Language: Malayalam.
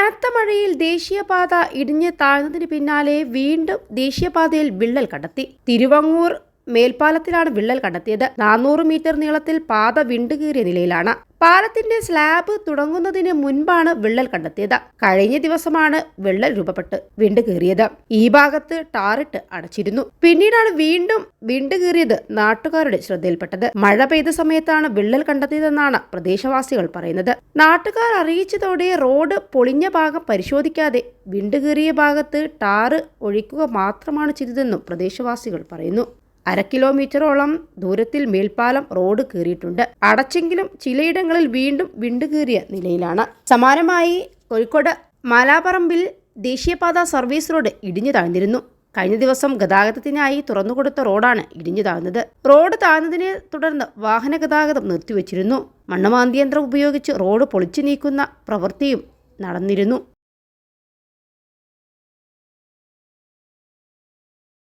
കനത്ത മഴയിൽ ദേശീയപാത ഇടിഞ്ഞ് താഴ്ന്നതിന് പിന്നാലെ വീണ്ടും ദേശീയപാതയിൽ വിള്ളൽ കണ്ടെത്തി. തിരുവങ്ങൂർ മേൽപ്പാലത്തിലാണ് വിള്ളൽ കണ്ടെത്തിയത്. 400 മീറ്റർ നീളത്തിൽ പാത വിണ്ടുകീറിയ നിലയിലാണ്. പാലത്തിന്റെ സ്ലാബ് തുടങ്ങുന്നതിന് മുൻപാണ് വിള്ളൽ കണ്ടെത്തിയത്. കഴിഞ്ഞ ദിവസമാണ് വിള്ളൽ രൂപപ്പെട്ട് വിണ്ടുകീറിയത്. ഈ ഭാഗത്ത് ടാറിട്ട് അടച്ചിരുന്നു. പിന്നീടാണ് വീണ്ടും വിണ്ടുകീറിയത് നാട്ടുകാരുടെ ശ്രദ്ധയിൽപ്പെട്ടത്. മഴ പെയ്ത സമയത്താണ് വിള്ളൽ കണ്ടെത്തിയതെന്നാണ് പ്രദേശവാസികൾ പറയുന്നത്. നാട്ടുകാർ അറിയിച്ചതോടെ റോഡ് പൊളിഞ്ഞ ഭാഗം പരിശോധിക്കാതെ വിണ്ടുകീറിയ ഭാഗത്ത് ടാറ് ഒഴിക്കുക മാത്രമാണ് ചെയ്തതെന്നും പ്രദേശവാസികൾ പറയുന്നു. 1/2 കിലോമീറ്ററോളം ദൂരത്തിൽ മേൽപ്പാലം റോഡ് കീറിയിട്ടുണ്ട്. അടച്ചെങ്കിലും ചിലയിടങ്ങളിൽ വീണ്ടും വിണ്ടുകീറിയ നിലയിലാണ്. സമാനമായി കോഴിക്കോട് മാലാപ്പറമ്പിൽ ദേശീയപാത സർവീസ് റോഡ് ഇടിഞ്ഞു താഴ്ന്നിരുന്നു. കഴിഞ്ഞ ദിവസം ഗതാഗതത്തിനായി തുറന്നുകൊടുത്ത റോഡാണ് ഇടിഞ്ഞു താഴ്ന്നത്. റോഡ് താഴ്ന്നതിനെ തുടർന്ന് വാഹന ഗതാഗതം നിർത്തിവച്ചിരുന്നു. മണ്ണുമാന്തി യന്ത്രം ഉപയോഗിച്ച് റോഡ് പൊളിച്ചു നീക്കുന്ന പ്രവൃത്തിയും നടന്നിരുന്നു.